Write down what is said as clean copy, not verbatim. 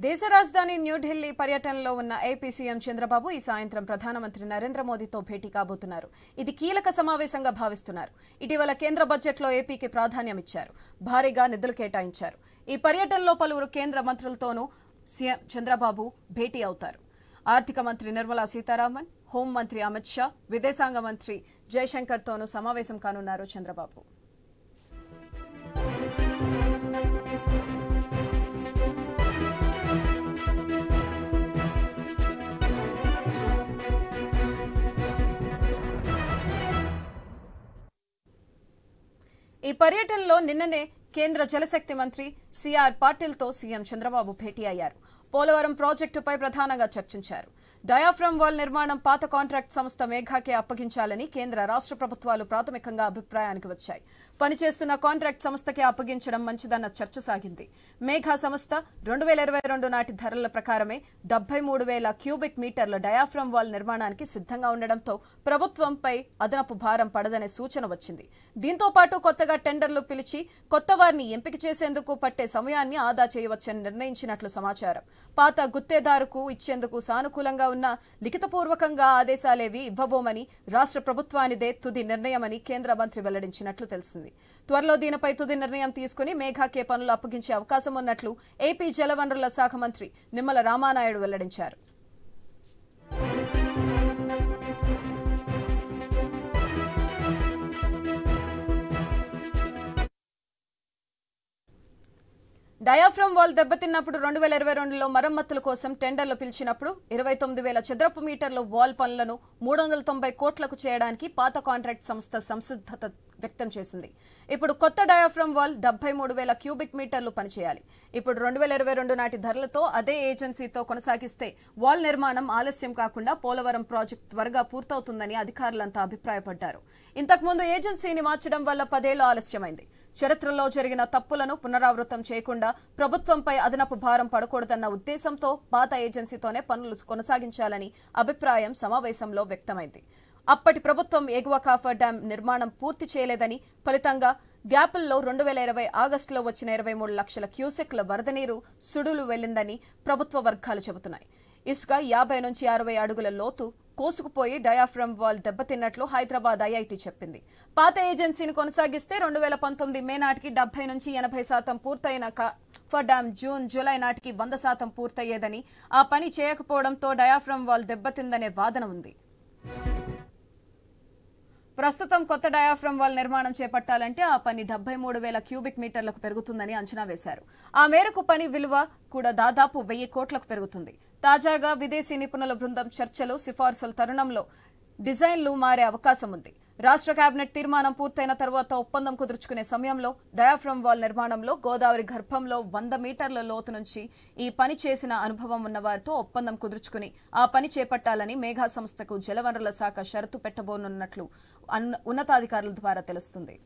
దేశ రాజధాని న్యూఢిల్లీ పర్యటనలో ఉన్న ఏపీ సీఎం చంద్రబాబు ఈ సాయంత్రం ప్రధానమంత్రి నరేంద్ర మోదీతో భేటీ కాబోతున్నారు. ఇది కీలక సమావేశంగా భావిస్తున్నారు. ఇటీవల కేంద్ర బడ్జెట్లో ఏపీకి ప్రాధాన్యం ఇచ్చారు. భారీగా నిధులు కేటాయించారు. ఈ పర్యటనలో పలువురు కేంద్ర మంత్రులతోనూ సీఎం చంద్రబాబు భేటీ అవుతారు. ఆర్థిక మంత్రి నిర్మలా సీతారామన్, హోంమంత్రి అమిత్ షా, విదేశాంగ మంత్రి జయశంకర్తోనూ సమావేశం కానున్నారు చంద్రబాబు. ఈ పర్యటనలో నిన్ననే కేంద్ర జలశక్తి మంత్రి సిఆర్ పాటిల్తో సీఎం చంద్రబాబు భేటీ అయ్యారు. పోలవరం ప్రాజెక్టుపై ప్రధానంగా చర్చించారు. డయాఫ్రమ్ వాల్ నిర్మాణం పాత కాంట్రాక్ట్ సంస్థ మేఘాకే అప్పగించాలని కేంద్ర రాష్ట్ర ప్రభుత్వాలు ప్రాథమికంగా అభిప్రాయానికి వచ్చాయి. పనిచేస్తున్న కాంట్రాక్ట్ సంస్థకే అప్పగించడం మంచిదన్న చర్చ సాగింది. మేఘా సంస్థ 2022 నాటి ధరల ప్రకారమే 73,000 క్యూబిక్ మీటర్ల డయాఫ్రమ్ వాల్ నిర్మాణానికి సిద్ధంగా ఉండడంతో ప్రభుత్వంపై అదనపు భారం పడదనే సూచన వచ్చింది. దీంతో పాటు కొత్తగా టెండర్లు పిలిచి కొత్త వారిని ఎంపిక చేసేందుకు పట్టే సమయాన్ని ఆదా చేయవచ్చని నిర్ణయించినట్లు సమాచారం. పాత గుత్తేదారుకు ఇచ్చేందుకు సానుకూలంగా ఉన్న లిఖితపూర్వకంగా ఆదేశాలేవి ఇవ్వబోమని రాష్ట్ర ప్రభుత్వానిదే తుది నిర్ణయమని కేంద్ర మంత్రి వెల్లడించినట్లు తెలిసింది. త్వరలో దీనిపై తుది నిర్ణయం తీసుకుని మేఘాకే పనులు అప్పగించే అవకాశం ఉన్నట్లు ఏపీ జలవనరుల శాఖ మంత్రి నిమ్మల రామానాయుడు వెల్లడించారు. డయాఫ్రమ్ వాల్ దెబ్బతిన్నప్పుడు 2022లో మరమ్మతుల కోసం టెండర్లు పిలిచినప్పుడు 29,000 చదరపు మీటర్ల వాల్ పనులను 390 కోట్లకు చేయడానికి పాత కాంట్రాక్ట్ సంస్థ సంసిద్ధత వ్యక్తం చేసింది. ఇప్పుడు కొత్త డయాఫ్రమ్ వాల్ 73,000 క్యూబిక్ మీటర్లు పనిచేయాలి. ఇప్పుడు 2022 నాటి ధరలతో అదే ఏజెన్సీతో కొనసాగిస్తే వాల్ నిర్మాణం ఆలస్యం కాకుండా పోలవరం ప్రాజెక్టు త్వరగా పూర్తవుతుందని అధికారులంతా అభిప్రాయపడ్డారు. ఇంతకుముందు ఏజెన్సీని మార్చడం వల్ల 10 ఏళ్లు ఆలస్యమైంది. చరిత్రలో జరిగిన తప్పులను పునరావృతం చేయకుండా ప్రభుత్వంపై అదనపు భారం పడకూడదన్న ఉద్దేశంతో పాత ఏజెన్సీతోనే పనులు కొనసాగించాలని అభిప్రాయం సమావేశంలో వ్యక్తమైంది. అప్పటి ప్రభుత్వం ఎగువ కాఫర్ డ్యాం నిర్మాణం పూర్తి చేయలేదని, ఫలితంగా గ్యాపుల్లో 2020 ఆగస్టులో వచ్చిన 23 లక్షల క్యూసెక్ల వరద నీరు సుడులు వెళ్లిందని ప్రభుత్వ వర్గాలు చెబుతున్నాయి. ఇసుక 50 నుంచి 60 అడుగుల లోతు కోసుకుపోయి డయాఫ్రమ్ వాల్ దెబ్బతిన్నట్లు హైదరాబాద్ ఐఐటీ చెప్పింది. పాత ఏజెన్సీని కొనసాగిస్తే 2019 మే నాటికి 70 నుంచి 80% పూర్తయిన కాఫర్ డ్యాం జూన్ జూలై నాటికి 100% పూర్తయ్యేదని, ఆ పని చేయకపోవడంతో డయాఫ్రమ్ వాల్ దెబ్బతిందనే వాదన ఉంది. ప్రస్తుతం కొత్త డయాఫ్రమ్ వాల్ నిర్మాణం చేపట్టాలంటే ఆ పని 73,000 క్యూబిక్ మీటర్లకు పెరుగుతుందని అంచనా వేశారు. ఆ మేరకు పని విలువ కూడా దాదాపు 1,000 కోట్లకు పెరుగుతుంది. తాజాగా విదేశీ నిపుణుల బృందం చర్చలు, సిఫార్సుల తరుణంలో డిజైన్లు మారే అవకాశం ఉంది. రాష్ట్ర కేబినెట్ తీర్మానం పూర్తయిన తర్వాత ఒప్పందం కుదుర్చుకునే సమయంలో డయాఫ్రమ్ వాల్ నిర్మాణంలో గోదావరి గర్భంలో 100 మీటర్ల లోతు నుంచి ఈ పని చేసిన అనుభవం ఉన్న వారితో ఒప్పందం కుదుర్చుకుని ఆ పని చేపట్టాలని మేఘా సంస్థకు జలవనరుల శాఖ షరతు పెట్టబోనున్నట్లు ఉన్నతాధికారుల ద్వారా తెలుస్తుంది.